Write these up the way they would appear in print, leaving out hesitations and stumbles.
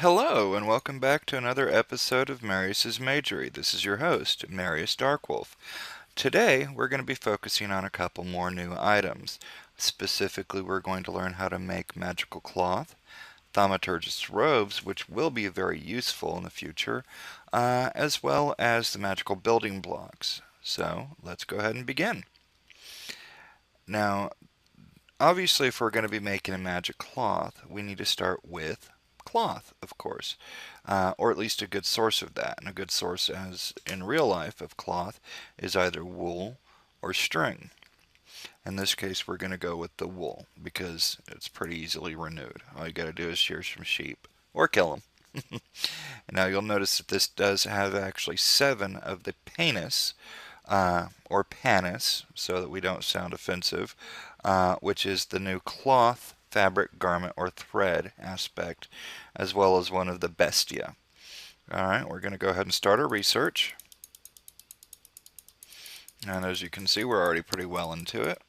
Hello, and welcome back to another episode of Marius's Magery. This is your host, Marius Darkwolf. Today, we're going to be focusing on a couple more new items. Specifically, we're going to learn how to make magical cloth, Thaumaturgist robes, which will be very useful in the future, as well as the magical building blocks. So, let's go ahead and begin. Now, obviously, if we're going to be making a magic cloth, we need to start with cloth, of course, or at least a good source of that. And a good source, as in real life, of cloth is either wool or string. In this case, we're going to go with the wool because it's pretty easily renewed. All you got to do is shear some sheep or kill them. And now you'll notice that this does have actually 7 of the panis, or panis, so that we don't sound offensive, which is the new cloth, fabric, garment, or thread aspect, as well as one of the bestia. Alright, we're going to go ahead and start our research. And as you can see, we're already pretty well into it.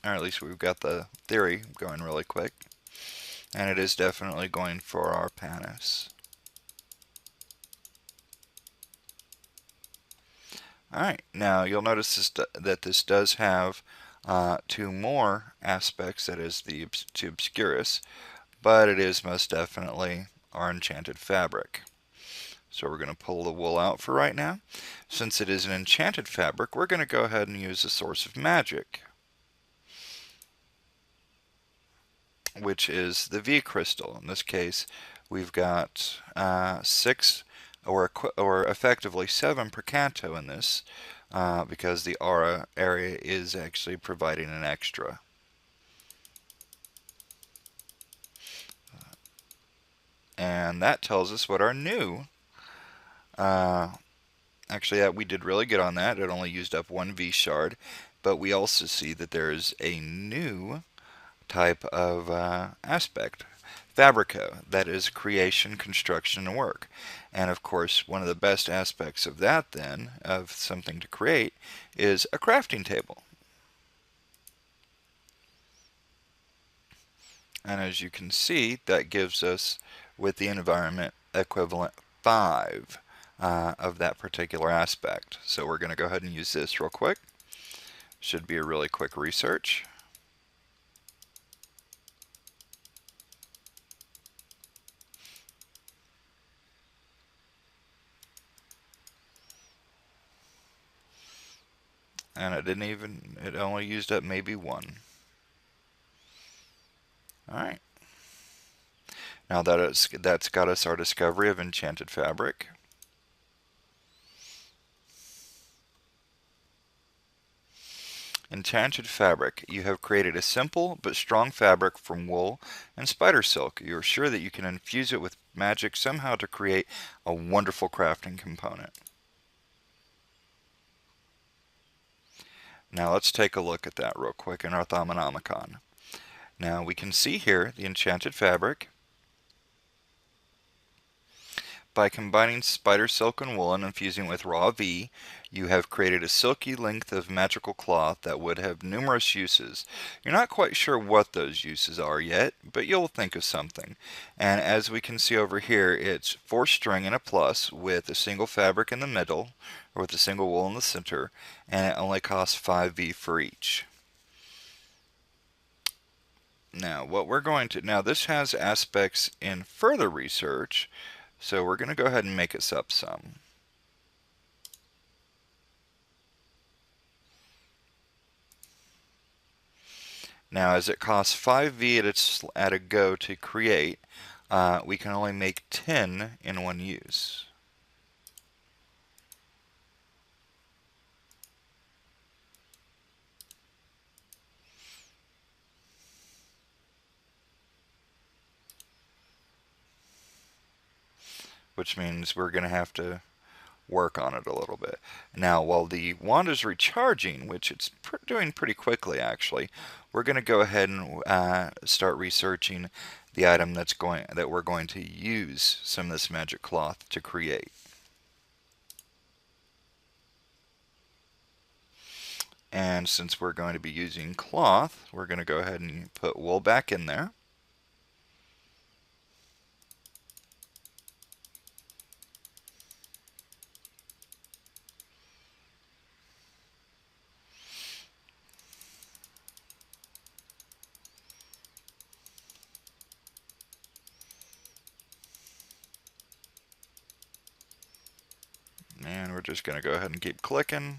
Or at least we've got the theory going really quick. And it is definitely going for our panis. Alright, now you'll notice that this does have 2 more aspects, that is the to obscurus, but it is most definitely our enchanted fabric. So we're going to pull the wool out for right now. Since it is an enchanted fabric, we're going to go ahead and use a source of magic, which is the V crystal. In this case, we've got 6 or effectively 7 per canto in this, because the aura area is actually providing an extra. And that tells us what our new, actually we did really good on that. It only used up 1 V shard, but we also see that there's a new type of aspect, Fabrico, that is creation, construction, and work. And of course, one of the best aspects of that then, of something to create, is a crafting table. And as you can see, that gives us, with the environment, equivalent 5 of that particular aspect. So we're going to go ahead and use this real quick. Should be a really quick research. And it only used up maybe 1. Alright. Now that's got us our discovery of enchanted fabric. Enchanted fabric. You have created a simple but strong fabric from wool and spider silk. You are sure that you can infuse it with magic somehow to create a wonderful crafting component. Now let's take a look at that real quick in our Thaumanomicon. Now we can see here the enchanted fabric. By combining spider silk and wool and infusing with raw V, you have created a silky length of magical cloth that would have numerous uses. You're not quite sure what those uses are yet, but you'll think of something. And as we can see over here, it's 4 string and a plus with a single fabric in the middle, or with a single wool in the center, and it only costs 5 V for each. Now, now this has aspects in further research, so we're going to go ahead and make us up some. Now, as it costs 5 V at a go to create, we can only make 10 in one use. Which means we're going to have to work on it a little bit. Now, while the wand is recharging, which it's doing pretty quickly actually, we're going to go ahead and start researching the item that we're going to use some of this magic cloth to create. And since we're going to be using cloth, we're going to go ahead and put wool back in there. just going to go ahead and keep clicking.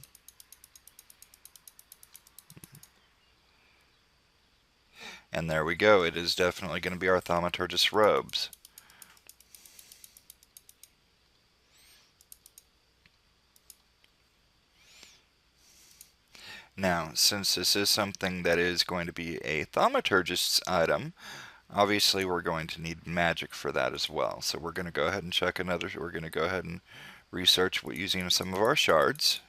And there we go. It is definitely going to be our Thaumaturgist robes. Now, since this is something that is going to be a Thaumaturgist's item, obviously we're going to need magic for that as well. So we're going to go ahead and check another, we're going to go ahead and research using some of our shards.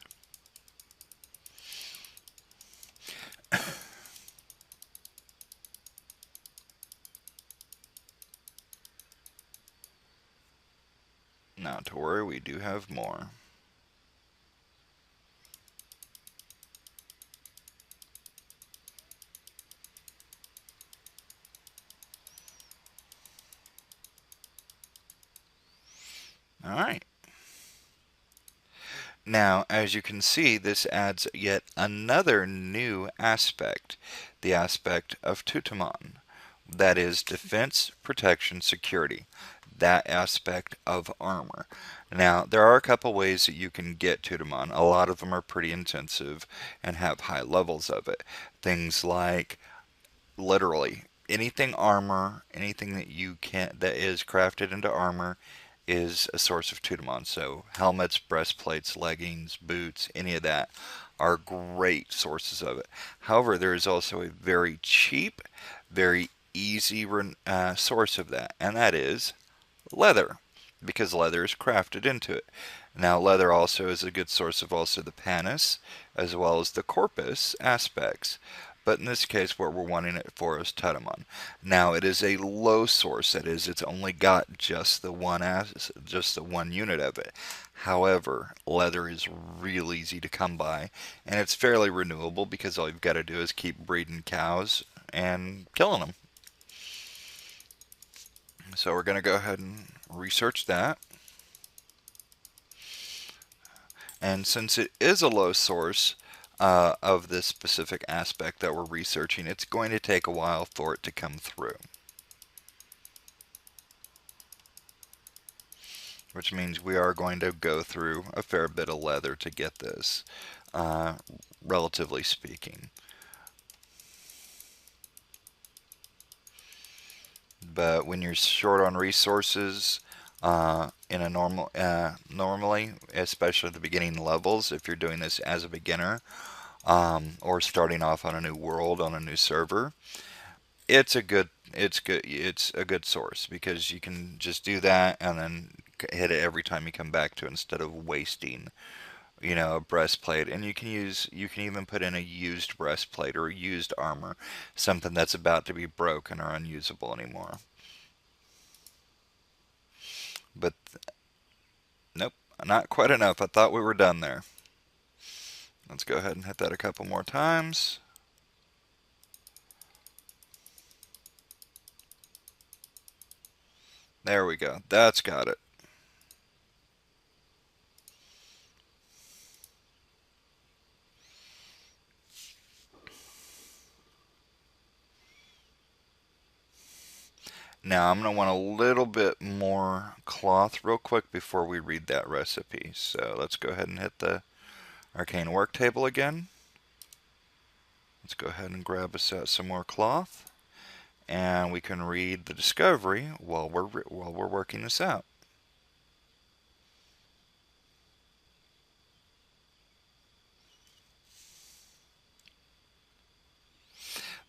Not to worry, we do have more. Alright. Now, as you can see, this adds yet another new aspect, the aspect of Tutamon. That is defense, protection, security. That aspect of armor. Now, there are a couple ways that you can get Tutamon. A lot of them are pretty intensive and have high levels of it. Things like, literally, anything armor, anything that you can that is crafted into armor is a source of Tutamon. So helmets, breastplates, leggings, boots, any of that are great sources of it. However, there is also a very cheap, very easy source of that, and that is leather, because leather is crafted into it. Now, leather also is a good source of also the panis, as well as the corpus aspects. But in this case, what we're wanting it for is Tutamon. Now, it is a low source. That is, it's only got just the one unit of it. However, leather is real easy to come by, and it's fairly renewable because all you've got to do is keep breeding cows and killing them. So we're going to go ahead and research that. And since it is a low source of this specific aspect that we're researching, it's going to take a while for it to come through. Which means we are going to go through a fair bit of leather to get this, relatively speaking. But when you're short on resources, in a normally, especially at the beginning levels, if you're doing this as a beginner, or starting off on a new world, on a new server, it's a good source, because you can just do that and then hit it every time you come back to it, instead of wasting, a breastplate. And you can even put in a used breastplate or a used armor, something that's about to be broken or unusable anymore. But nope, not quite enough. I thought we were done there. Let's go ahead and hit that a couple more times. There we go. That's got it. Now I'm going to want a little bit more cloth real quick before we read that recipe. So let's go ahead and hit the arcane work table again. Let's go ahead and grab us some more cloth, and we can read the discovery while we're working this out.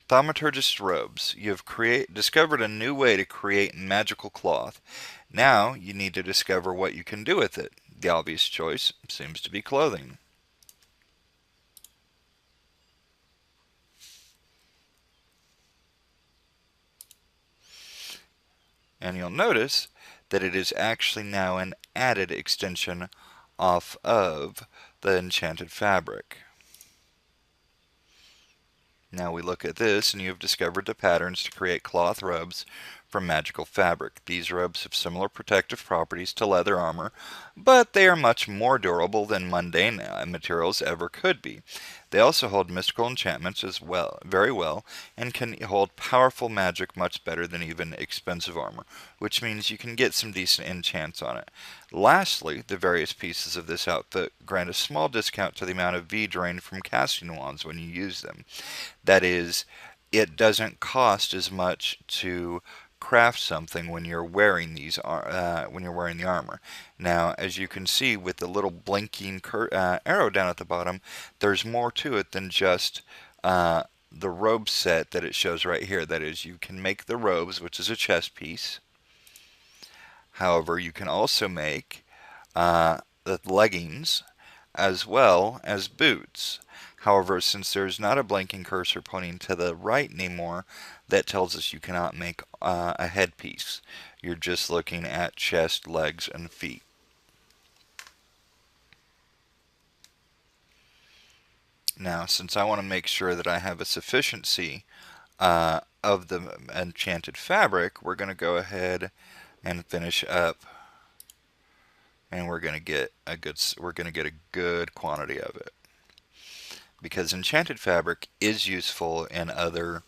Thaumaturgist robes. You have discovered a new way to create magical cloth. Now you need to discover what you can do with it. The obvious choice seems to be clothing. And you'll notice that it is actually now an added extension off of the enchanted fabric. Now we look at this, and you have discovered the patterns to create cloth robes from magical fabric. These robes have similar protective properties to leather armor, but they are much more durable than mundane materials ever could be. They also hold mystical enchantments as well, very well, and can hold powerful magic much better than even expensive armor, which means you can get some decent enchants on it. Lastly, the various pieces of this outfit grant a small discount to the amount of V drained from casting wands when you use them. That is, it doesn't cost as much to craft something when you're wearing when you're wearing the armor. Now, as you can see with the little blinking arrow down at the bottom, there's more to it than just the robe set that it shows right here. That is, you can make the robes, which is a chest piece. However, you can also make the leggings as well as boots. However, since there's not a blinking cursor pointing to the right anymore, that tells us you cannot make a headpiece. You're just looking at chest, legs, and feet. Now, since I want to make sure that I have a sufficiency of the enchanted fabric, we're going to go ahead and finish up, and we're going to get a good quantity of it. Because enchanted fabric is useful in other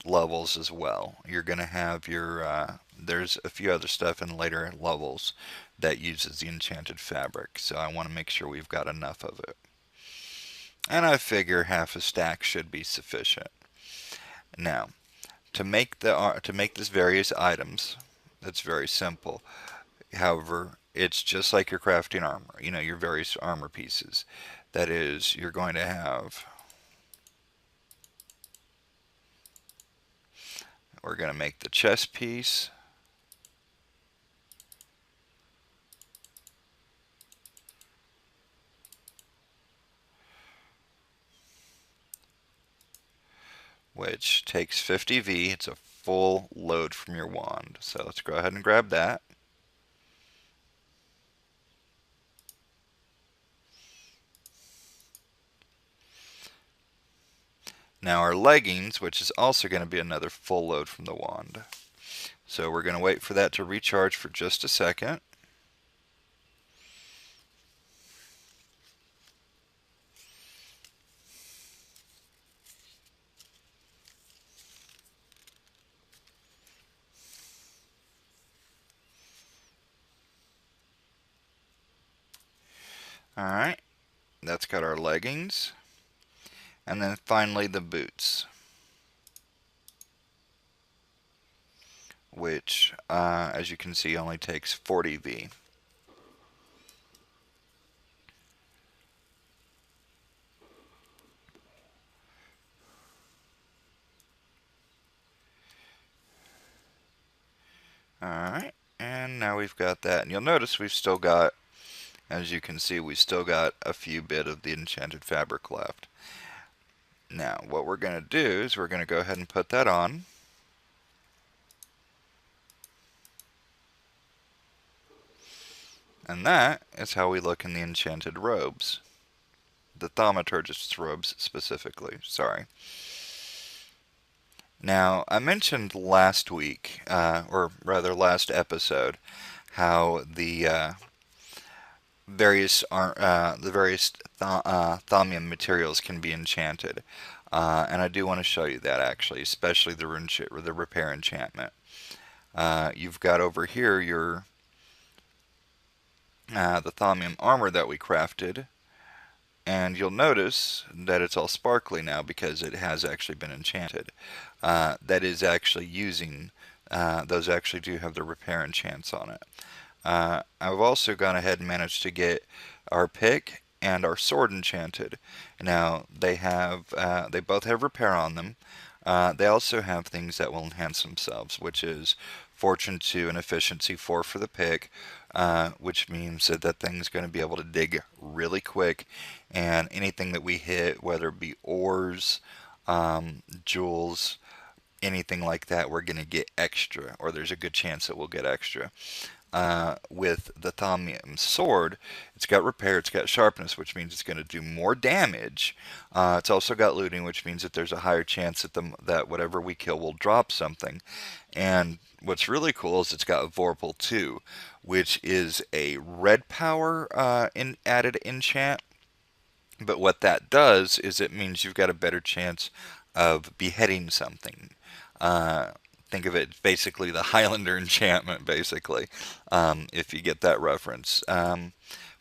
levels as well. You're going to have your, there's a few other stuff in later levels that uses the enchanted fabric, so I want to make sure we've got enough of it. And I figure half a stack should be sufficient. Now, to make this various items, that's very simple. However, it's just like your crafting armor, your various armor pieces. That is, you're going to have, we're going to make the chest piece. Which takes 50 V. It's a full load from your wand. So let's go ahead and grab that. Now our leggings, which is also going to be another full load from the wand. So we're going to wait for that to recharge for just a second. Alright, that's got our leggings. And then finally the boots, which, as you can see, only takes 40 V. Alright, and now we've got that. And you'll notice we've still got, as you can see, we've still got a few bit of the enchanted fabric left. Now, what we're going to do is we're going to go ahead and put that on. And that is how we look in the enchanted robes. The Thaumaturgist's robes specifically, sorry. Now, I mentioned last week, or rather last episode, how the various Thaumium materials can be enchanted. And I do want to show you that, actually, especially the repair enchantment. You've got over here your the Thaumium armor that we crafted, and you'll notice that it's all sparkly now because it has actually been enchanted. That is actually using, those actually do have the repair enchants on it. I've also gone ahead and managed to get our pick and our sword enchanted. Now they both have repair on them. They also have things that will enhance themselves, which is Fortune 2 and Efficiency 4 for the pick, which means that thing's going to be able to dig really quick, and anything that we hit, whether it be ores, jewels, anything like that, we're going to get extra, or there's a good chance that we'll get extra. with the Thaumium sword. It's got repair, it's got sharpness, which means it's going to do more damage. It's also got looting, which means that there's a higher chance that whatever we kill will drop something. And what's really cool is it's got Vorpal too, which is a red power added enchant. But what that does is it means you've got a better chance of beheading something. Uh, think of it basically the Highlander enchantment, basically, if you get that reference.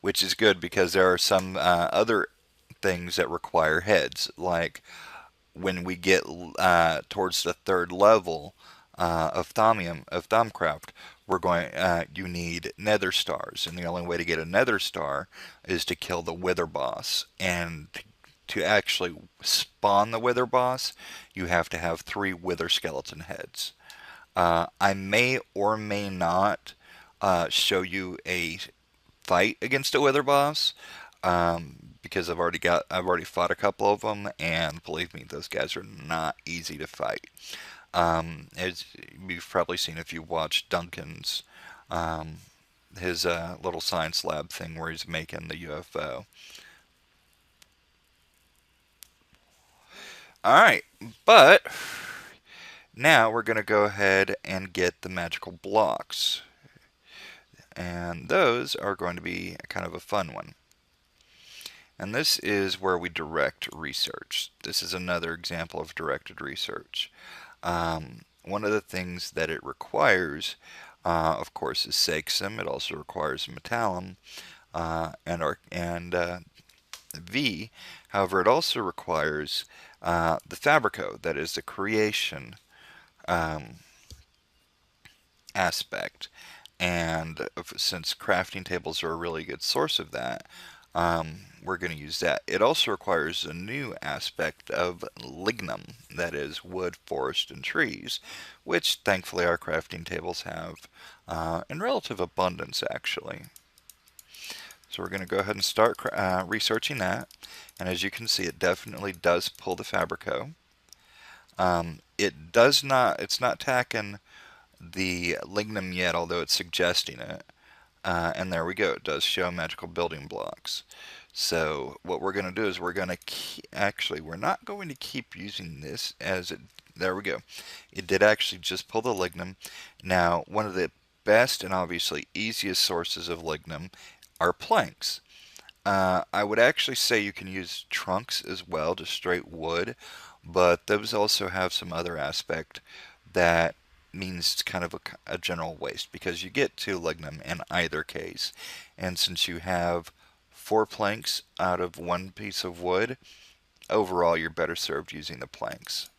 Which is good because there are some other things that require heads, like when we get towards the third level of Thaumcraft, you need nether stars, and the only way to get a nether star is to kill the wither boss. And to actually spawn the wither boss, you have to have 3 wither skeleton heads. I may or may not show you a fight against a wither boss, because I've already fought a couple of them, and believe me, those guys are not easy to fight. As you've probably seen if you watch Duncan's um, his little science lab thing where he's making the UFO. All right, but now we're going to go ahead and get the magical blocks, and those are going to be kind of a fun one. And this is where we direct research. This is another example of directed research. One of the things that it requires, of course, is sexum. It also requires metallum and V. However, it also requires the fabrico, that is the creation um, aspect. And since crafting tables are a really good source of that, we're going to use that. It also requires a new aspect of lignum, that is wood, forest, and trees, which thankfully our crafting tables have in relative abundance, actually. So we're going to go ahead and start researching that. And as you can see, it definitely does pull the fabrico. It's not tacking the lignum yet, although it's suggesting it. And there we go. It does show magical building blocks. So what we're going to do is we're going to actually, we're not going to keep using this as it. There we go. It did actually just pull the lignum. Now, one of the best and obviously easiest sources of lignum are planks. I would actually say you can use trunks as well, just straight wood, but those also have some other aspect that means it's kind of a general waste because you get 2 lignum in either case. And since you have 4 planks out of 1 piece of wood, overall you're better served using the planks.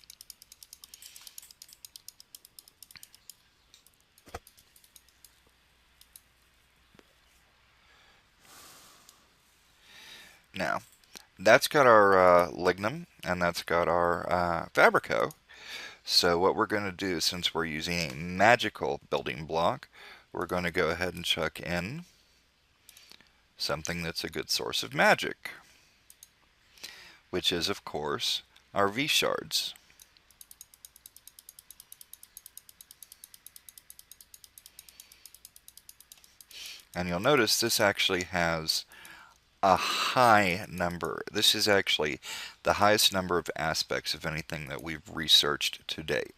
Now, that's got our lignum and that's got our fabrico. So what we're going to do, since we're using a magical building block, we're going to go ahead and chuck in something that's a good source of magic, which is, of course, our V shards. And you'll notice this actually has a high number. This is actually the highest number of aspects of anything that we've researched to date.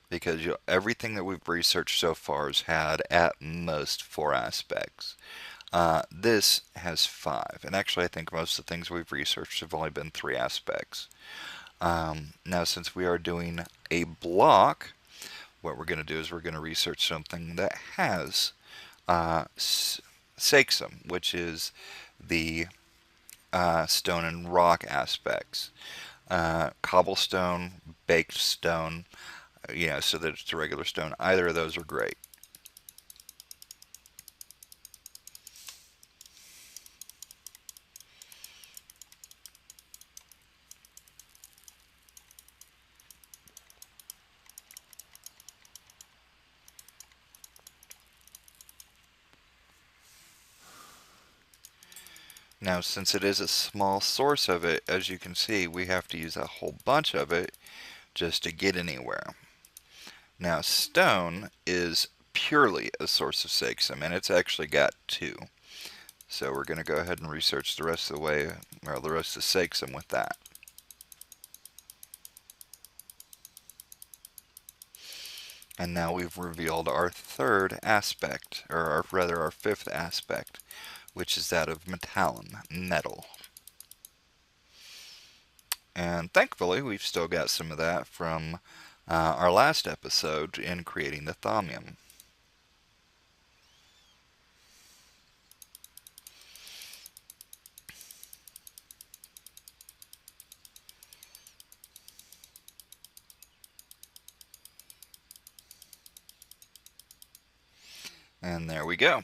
Because everything that we've researched so far has had at most 4 aspects. This has 5, and actually I think most of the things we've researched have only been 3 aspects. Now since we are doing a block, what we're going to do is we're going to research something that has sexum, which is the stone and rock aspects. Cobblestone, baked stone, so that it's a regular stone. Either of those are great. Now, since it is a small source of it, as you can see, we have to use a whole bunch of it just to get anywhere. Now, stone is purely a source of sexum, and it's actually got two. So we're going to go ahead and research the rest of the way, or the rest of the sexum with that. And now we've revealed our third aspect, or rather our fifth aspect, which is that of metallum, metal. And thankfully, we've still got some of that from our last episode in creating the thaumium. And there we go.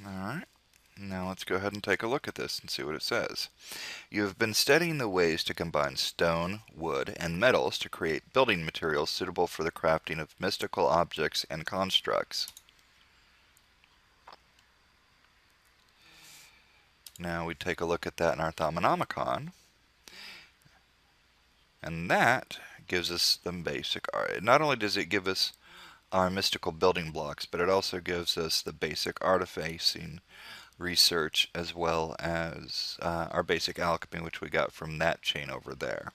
Alright, now let's go ahead and take a look at this and see what it says. You have been studying the ways to combine stone, wood, and metals to create building materials suitable for the crafting of mystical objects and constructs. Now we take a look at that in our Thaumanomicon, and that gives us the basic art. Not only does it give us our mystical building blocks, but it also gives us the basic artifacting research as well as our basic alchemy, which we got from that chain over there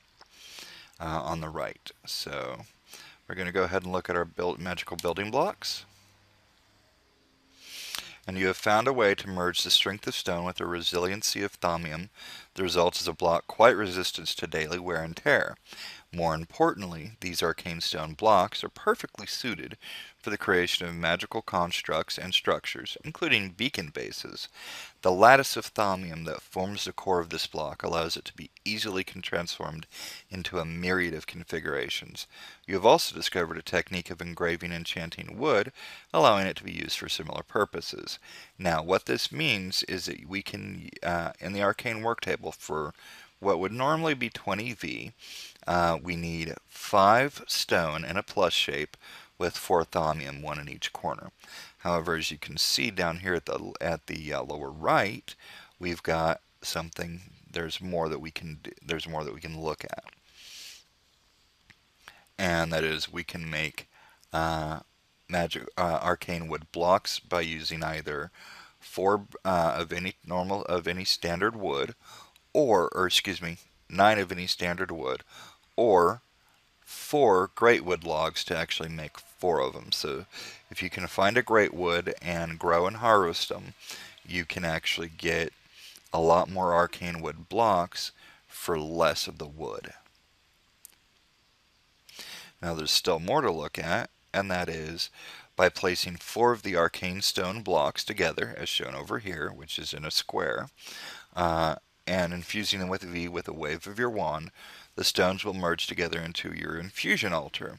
on the right. So we're going to go ahead and look at our magical building blocks. And you have found a way to merge the strength of stone with the resiliency of thaumium. The result is a block quite resistant to daily wear and tear. More importantly, these arcane stone blocks are perfectly suited for the creation of magical constructs and structures, including beacon bases. The lattice of thaumium that forms the core of this block allows it to be easily transformed into a myriad of configurations. You have also discovered a technique of engraving and enchanting wood, allowing it to be used for similar purposes. Now, what this means is that we can, in the arcane work table, for what would normally be 20V, we need 5 stone in a plus shape with 4 thaumium, 1 in each corner. However, as you can see down here at the lower right, we've got something. There's more that we can do, there's more that we can look at, and that is we can make arcane wood blocks by using either 4 of any standard wood, or excuse me, 9 of any standard wood, or 4 great wood logs to actually make 4 of them. So if you can find a great wood and grow and harvest them, you can actually get a lot more arcane wood blocks for less of the wood. Now there's still more to look at, and that is by placing 4 of the arcane stone blocks together, as shown over here, which is in a square, and infusing them with V with a wave of your wand, the stones will merge together into your Infusion Alter.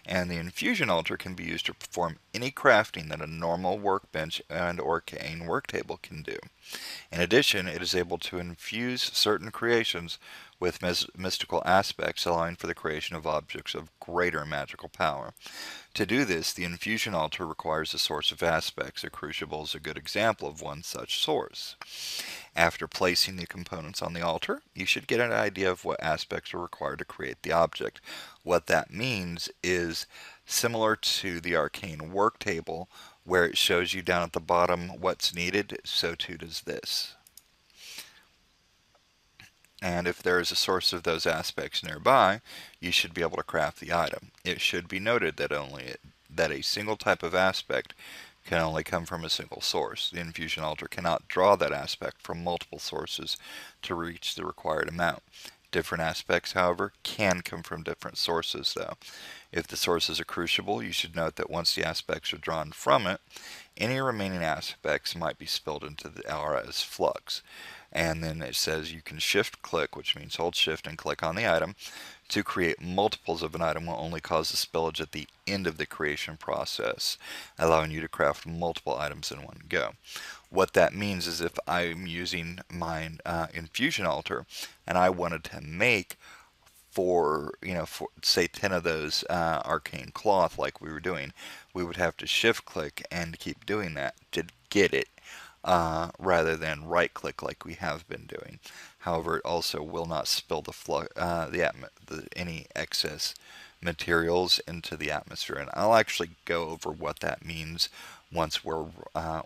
And the Infusion Alter can be used to perform any crafting that a normal workbench and arcane work table can do. In addition, it is able to infuse certain creations with mystical aspects, allowing for the creation of objects of greater magical power. To do this, the Infusion Alter requires a source of aspects. A crucible is a good example of one such source. After placing the components on the altar, you should get an idea of what aspects are required to create the object. What that means is similar to the arcane work table, where it shows you down at the bottom what's needed, so too does this. And if there is a source of those aspects nearby, you should be able to craft the item. It should be noted that that a single type of aspect can only come from a single source. The Infusion Alter cannot draw that aspect from multiple sources to reach the required amount. Different aspects, however, can come from different sources, though. If the source is a crucible, you should note that once the aspects are drawn from it, any remaining aspects might be spilled into the aura as flux. And then it says you can shift click, which means hold shift and click on the item. To create multiples of an item will only cause the spillage at the end of the creation process, allowing you to craft multiple items in one go. What that means is if I'm using my Infusion Alter and I wanted to make for say 10 of those arcane cloth like we were doing, we would have to shift click and keep doing that to get it. rather than right click like we have been doing. However, it also will not spill any excess materials into the atmosphere, and I'll actually go over what that means once we're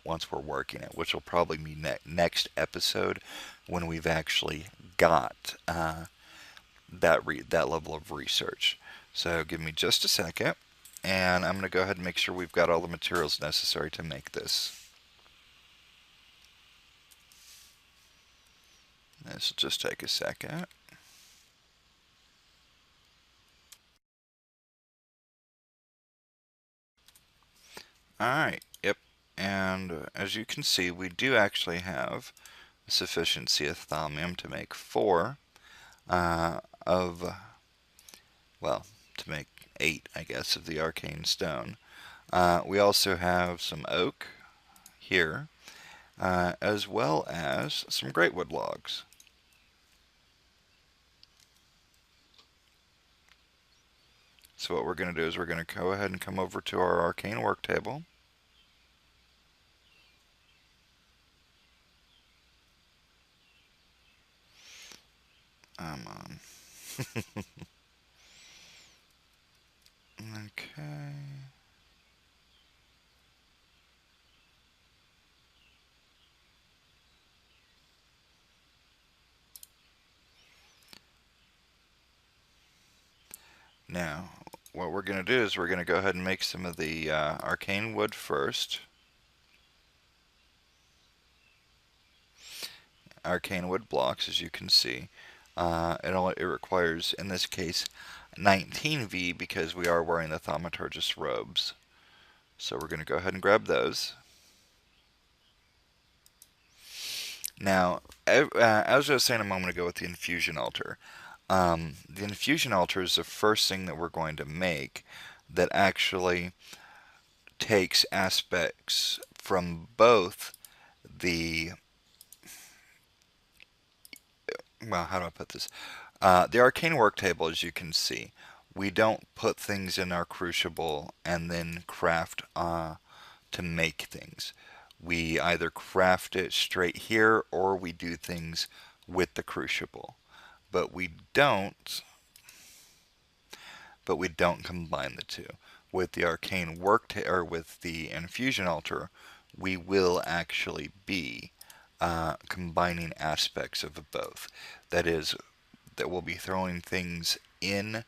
working it, which will probably be next episode when we've actually got that level of research. So give me just a second, and I'm going to go ahead and make sure we've got all the materials necessary to make this. This will just take a second. Alright, yep. And as you can see, we do actually have a sufficiency of thaumium to make 4 of, well, to make 8, I guess, of the arcane stone. We also have some oak here, as well as some greatwood logs. So what we're going to do is we're going to go ahead and come over to our arcane work table. I'm on. Okay. Now, what we're going to do is we're going to go ahead and make some of the arcane wood first. Arcane wood blocks, as you can see. It requires, in this case, 19V because we are wearing the Thaumaturgist robes. So we're going to go ahead and grab those. Now, as I was saying a moment ago with the Infusion Alter, the Infusion Alter is the first thing that we're going to make that actually takes aspects from both the, well, how do I put this? The arcane work table, as you can see, we don't put things in our crucible and then craft to make things. We either craft it straight here or we do things with the crucible. But we don't combine the two. With the arcane work or with the infusion altar, we will actually be combining aspects of both. That is, that we'll be throwing things in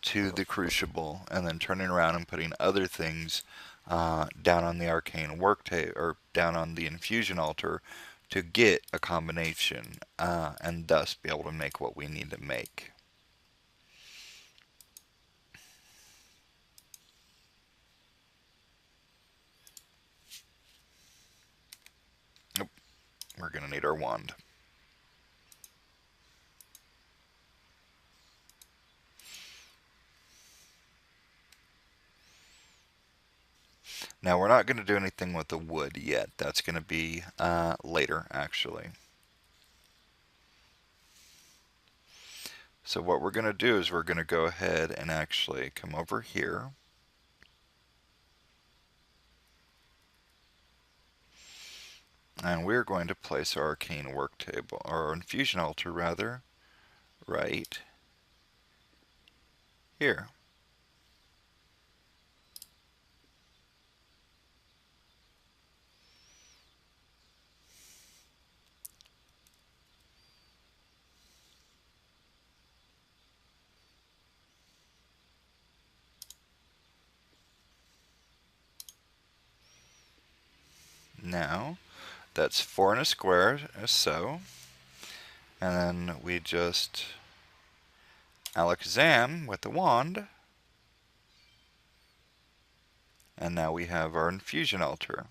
to the crucible and then turning around and putting other things down on the arcane work table or down on the infusion altar to get a combination and thus be able to make what we need to make. Oh, we're going to need our wand. Now we're not going to do anything with the wood yet. That's going to be later, actually. So what we're going to do is we're going to go ahead and actually come over here. And we're going to place our arcane work table, or our infusion altar rather, right here. Now, that's 4 in a square, as so. And then we just Alakazam with the wand. And now we have our infusion altar.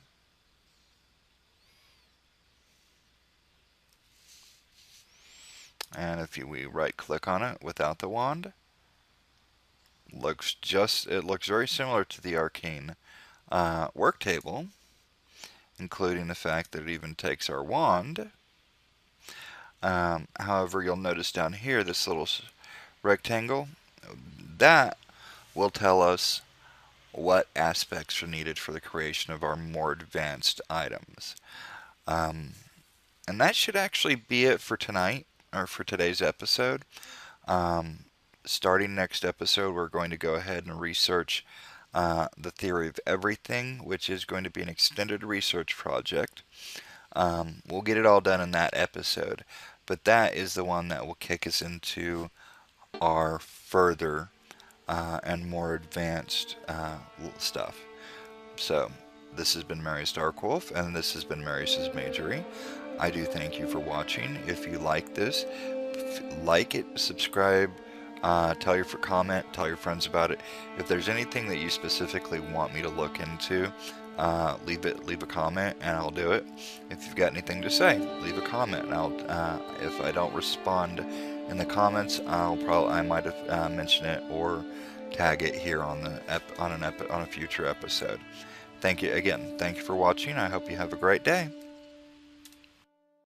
And if we right click on it without the wand, it looks very similar to the arcane work table, including the fact that it even takes our wand. However, you'll notice down here this little rectangle, that will tell us what aspects are needed for the creation of our more advanced items. And that should actually be it for tonight, or for today's episode. Um, Starting next episode, we're going to go ahead and research the theory of everything, which is going to be an extended research project. We'll get it all done in that episode, but that is the one that will kick us into our further and more advanced stuff. So, this has been Marius Darkwolf, and this has been Marius's Magery. I do thank you for watching. If you like this, like it, subscribe, tell your comment, tell your friends about it. If there's anything that you specifically want me to look into, leave a comment and I'll do it. If you've got anything to say, leave a comment and I'll. If I don't respond in the comments, I might have mentioned it or tag it here on a future episode. Thank you again. Thank you for watching. I hope you have a great day.